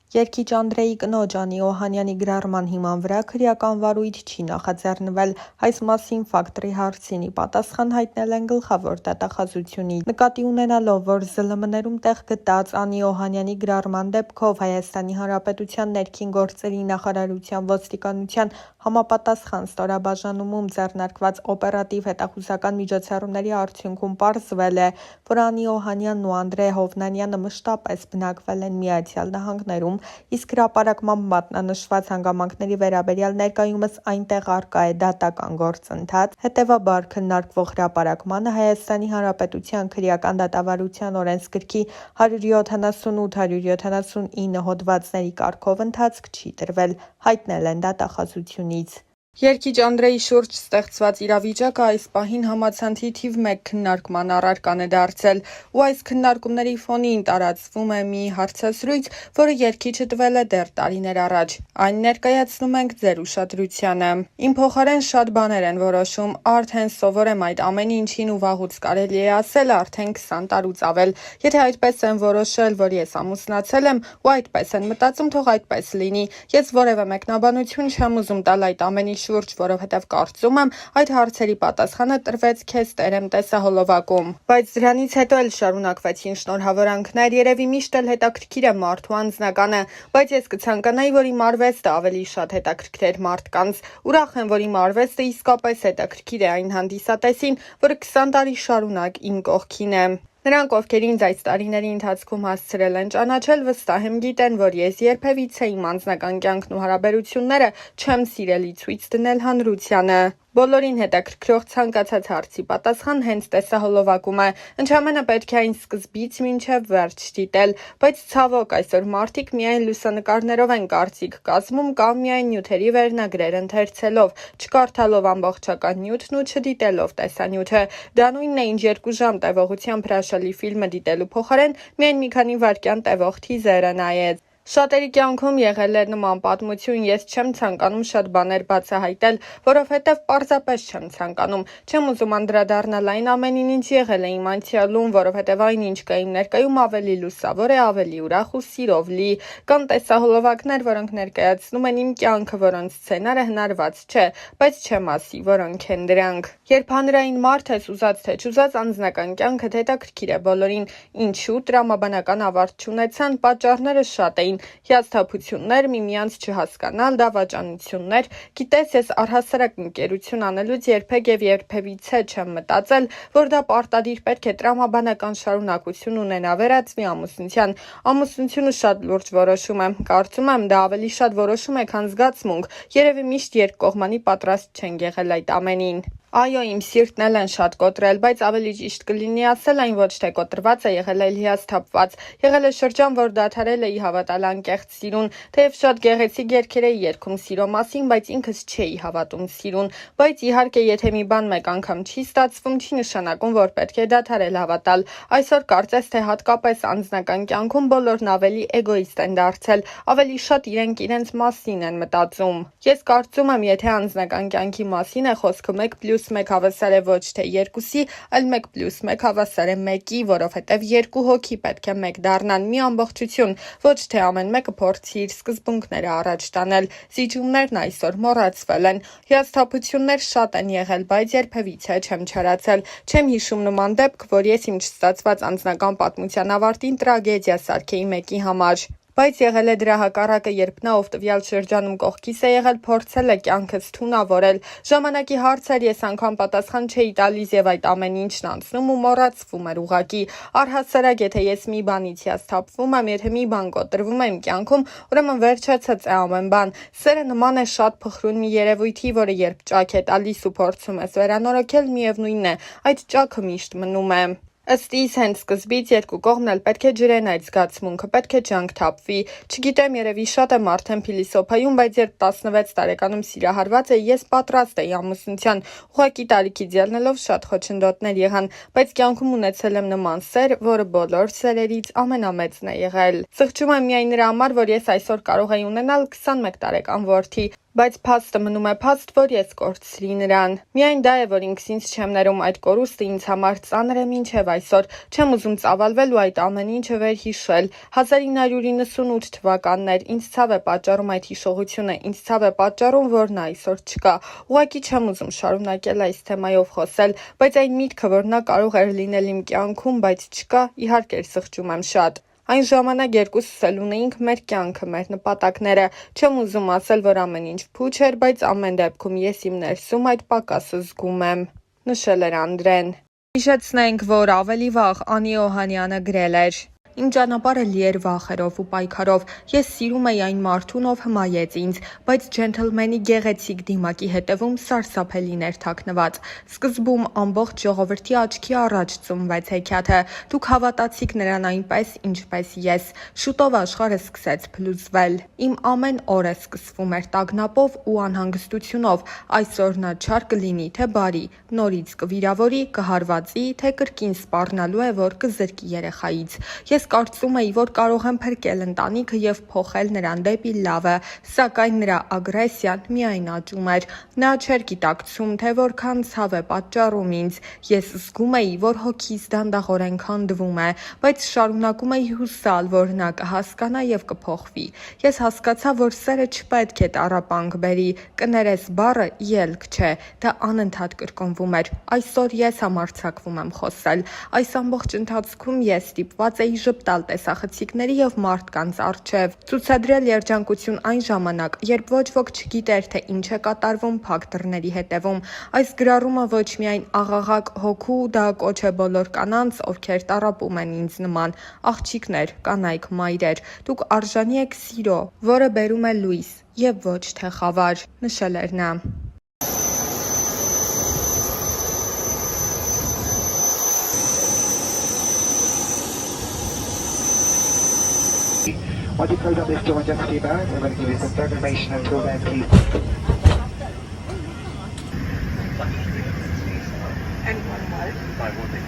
Երգիչ Անդրեի կնոջ Անի Օհանյանի գրառման հիման վրա քրեական վարույթ չի նախաձեռնվել։ Այս մասին «Ֆակտորի» հարցինի պատասխան հայտնել են գլխավոր դատախազությունից։ Նկատի ունենալով, որ ԶԼՄ-ներում տեղ գտած Անի Օհանյանի գրառման դեպքով Հայաստանի Հանրապետության ներքին գործերի նախարարության ոստիկանության համապատասխան ստորաբաժանումում ձեռնարկված օպերատիվ հետախուզական միջոցառումների արդյունքում պարզվել է, որ Անի Օհանյանն ու Անդրեյ Հովնանյանը մշտապես բնակվել են Միացյալ Նահանգներում, իսկ հրապարակման մատնանշված հանգամանքների վերաբերյալ ներկայումս այնտեղ առկա է դատական գործընթաց, հետևաբար քննարկվող հրապարակմանը Հայաստանի Հանրապետության քրեական դատավարության օրենսգրքի 178-179 հոդվածների կարգով ընթացք չի տրվել, հայտնել են դատախազությունից։ Երգիչ Անդրեի շուրջ ստեղծված իրավիճակը այս պահին համացանցի թիվ 1 քննարկման առարկան է դարձել, ու այս քննարկումների ֆոնին տարածվում է մի հարցազրույց, որը երգիչը տվել է դեռ տարիներ առաջ։ Այն ներկայացնում ենք ձեր ուշադրությանը։ Իմ փոխարեն շատ բաներ են որոշում, արդեն սովոր եմ այդ ամեն ինչին ու վաղուց կարելի է ասել արդեն 20 տարուց ավել։ Եթե այդպես են որոշել, որ ես ամուսնացել եմ ու այդպես են մտածում, թող այդպես լինի։ Ես որևէ մեկնաբանություն չեմ ուզում տալ այդ ամենի շուրջ, որովհետև կարծում եմ, այդ հարցերի պատասխանը տրվեց քեզ տերեմ տեսահոլովակում։ Բայց դրանից հետո էլ շարունակվեցին շնորհավորանքներ, երևի միշտ էլ հետաքրքիր է մարդու անձնականը, բայց ես կցանկանայի, որ իմ արվեստը ավելի շատ հետաքրքրեր մարդկանց։ Ուրախ եմ, որ իմ արվեստը իսկապես հետաքրքիր է այն հանդիսատեսին, որը 20 տարի շարունակ իմ կողքին է։ Նրանք, ովքեր ինձ այս տարիների ընթացքում հասցրել են ճանաչել, վստահ եմ գիտեն, որ ես երբևիցե իմ անձնական կյանքն ու հարաբերությունները չեմ սիրելի ցույց դնել հանրությանը։ Բոլորին հետաքրքրող ցանկացած հարցի պատասխան հենց տեսահոլովակում է, ընդամենը պետք է այն սկզբից մինչև վերջ դիտել, բայց ցավոք այսօր մարդիկ միայն լուսանկարներով են կարծիք կազմում կամ միայն նյութերի վերնագրեր ընթերցելով, չկարդալով ամբողջական նյութն ու չդիտելով տեսանյութը։ Դա նույնն է, ինչ 2 ժամ տևողությամբ հրաշալի ֆիլմը դիտելու փոխարեն միայն մի քանի վայրկյան տևող թիզերը նայեց։ Շատերի կյանքում եղել է նման պատմություն, ես չեմ ցանկանում շատ բաներ բացահայտել, որովհետև պարզապես չեմ ցանկանում։ Չեմ ուզում անդրադառնալ այն ամենին, ինչ եղել է իմ անցյալում, որովհետև այն, ինչ կա իմ ներկայում, ավելի լուսավոր է, ավելի ուրախ ու սիրով լի։ Կան տեսահոլովակներ, որոնք ներկայացնում են իմ կյանքը, որոնց սցենարը հնարված չէ, բայց չեմ ասի, որոնք են դրանք։ Երբ հանրային մարդ ես, ուզած թե չուզած, անձնական կյանքդ հետաքրքիր է բոլորին։ Ինչու տրամաբանական ավարտ չունեցան, պատճառները շատ էին։ Հիասթափություններ, միմյանց չհասկանալ, դավաճանություններ։ Գիտես, ես առհասարակ ընկերություն անելուց երբեք եւ երբևիցե չեմ մտածել, որ դա պարտադիր պետք է տրամաբանական շարունակություն ունենա վերածվի ամուսնության։ Ամուսնությունը շատ լուրջ որոշում է։ Կարծում եմ, դա ավելի շատ որոշում է, քան զգացմունք։ Երևի միշտ երկկողմանի պատրաստ չեն եղել այդ ամենին։ Այո, իմ սիրտն էլ են շատ կոտրել, բայց ավելի ճիշտ կլինի ասել այն ոչ թե կոտրված է եղել, այլ հիասթափված։ Եղել է շրջան, որ դադարել էի հավատալ անկեղծ սիրուն, թեև շատ գեղեցիկ երգեր էի երգում սիրո մասին, բայց ինքս չէի հավատում սիրուն։ Բայց իհարկե, եթե մի բան մեկ անգամ չի ստացվում, չի նշանակում, որ պետք է դադարել հավատալ։ Այսօր կարծես թե հատկապես անձնական կյանքում բոլորն ավելի էգոիստ են դարձել, ավելի շատ իրենք իրենց մասին են մտածում։ Ես կարծում եմ, եթե անձնական կյանքի մասին է խոսքը 1+1 հավասար է ոչ թե 2-ի, այլ 1+1 հավասար է 1-ի, որովհետև 2 հոգի պետք է 1 դառնան, մի ամբողջություն, ոչ թե ամեն մեկը փորձի իր սկզբունքները առաջ տանել։ Զիջումներն այսօր մոռացվել են։ Հիասթափություններ շատ են եղել, բայց երբևիցե չեմ չարացել։ Չեմ հիշում նման դեպք, որ ես իմ չստացված անձնական պատմության ավարտին տրագեդիա սարքեի մեկի համար։ Բայց եղել է դրա հակառակը, երբ նա, ով տվյալ շրջանում կողքիս է եղել, փորձել է կյանքս թունավորել։ Ժամանակի հարցեր ես անգամ պատասխան չէի տալիս եւ այդ ամեն ինչն անցնում ու մոռացվում էր ուղղակի։ Առհասարակ, եթե ես մի բանից հիասթափվում եմ, եթե մի բան կոտրվում է իմ կյանքում, ուրեմն վերջացած է ամեն բան։ Սերը նման է շատ փխրուն մի երևույթի, որը երբ ճաք է տալիս ու փորձում ես վերանորոգել, միևնույնն է, այդ ճաքը միշտ մնում է։ Ըստ իս հենց սկզբից երկու կողմն էլ պետք է ջրեն այդ զգացմունքը, պետք է ջանք թափվի։ Չգիտեմ, երևի շատ եմ արդեն փիլիսոփայում, բայց երբ 16 տարեկանում սիրահարված էի, ես պատրաստ էի ամուսնության։ Ուղղակի տարիքից ելնելով շատ խոչընդոտներ եղան, բայց կյանքում ունեցել եմ նման սեր, որը բոլոր սերերից ամենամեծն է եղել։ Սղճում եմ միայն նրա համար, որ ես այսօր կարող էի ունենալ 21 տարեկան որդի, Բայց փաստը մնում է փաստ, որ ես կորցրի նրան։ Միայն դա է, որ ինքս ինձ չեմ ներում, այդ կորուստը ինձ համար ծանր է մինչև այսօր։ Չեմ ուզում ծավալվել ու այդ ամեն ինչը վերհիշել։ 1998 թվականներ, ինձ ցավ է պատճառում այդ հիշողությունը, ինձ ցավ է պատճառում, որ նա այսօր չկա։ Ուղղակի չեմ ուզում շարունակել այս թեմայով խոսել, բայց այն միտքը, որ նա կարող էր լինել իմ կյանքում, բայց չկա, իհարկե սխճում եմ շատ։ Այն ժամանակ երկուսս էլ ունեինք մեր կյանքը, մեր նպատակները։ Չեմ ուզում ասել, որ ամեն ինչ փուչ էր, բայց ամեն դեպքում ես իմ ներսում այդ պակասը զգում եմ, նշել էր Անդրեն։ Հիշեցնենք, որ ավելի վաղ Անի Օհանյանը գրել էր. Իմ ճանապարհը լի էր վախերով ու պայքարով։ Ես սիրում էի այն մարդուն, ով հմայեց ինձ, բայց ջենթլմենի գեղեցիկ դիմակի հետևում սարսափելիներ թաքնված։ Սկզբում ամբողջ ժողովրդի աչքի առաջ ծնվեց հեքիաթը։ Դուք հավատացիք նրան այնպես, ինչպես ես։ Շուտով աշխարհը սկսեց փլուզվել։ Իմ ամեն օրը սկսվում էր տագնապով ու անհանգստությունով։ Այսօր նա չար կլինի, թե բարի, նորից կվիրավորի, կհարվածի, թե կրկին սպառնալու է, որ կզրկի երեխայից։ Ես կարծում էի, որ կարող եմ փրկել ընտանիքը և փոխել նրան դեպի լավը, սակայն նրա ագրեսիան միայն աճում էր։ Նա չէր գիտակցում, թե որքան ցավ է պատճառում ինձ։ Ես զգում էի, որ հոգիս դանդաղորեն քանդվում է, բայց շարունակում էի հուսալ, որ նա կհասկանա և կփոխվի։ Ես հասկացա, որ սերը չպետք է տառապանք բերի, կներես բառը ելք չէ, դա անընդհատ կրկնվում էր։ Այսօր ես համարձակվում եմ խոսել։ Այս ամբողջ ընթացքում ես ստիպված էի ժպտալ տեսախցիկների և մարդկանց առջև, ցուցադրել երջանկություն այն ժամանակ, երբ ոչ ոք չգիտեր, թե ինչ է կատարվում փակ դռների հետևում։ Այս գրառումը ոչ միայն աղաղակ հոգու, դա կոչ է բոլոր կանանց, ովքեր տառապում են ինձ նման, աղջիկներ, կանայք, մայրեր, դուք արժանի եք սիրո, որը բերում է լույս և ոչ թե խավար, նշել էր նա։ What you code on this door, just keep out. I'm going to give you some information until then, please. And one more.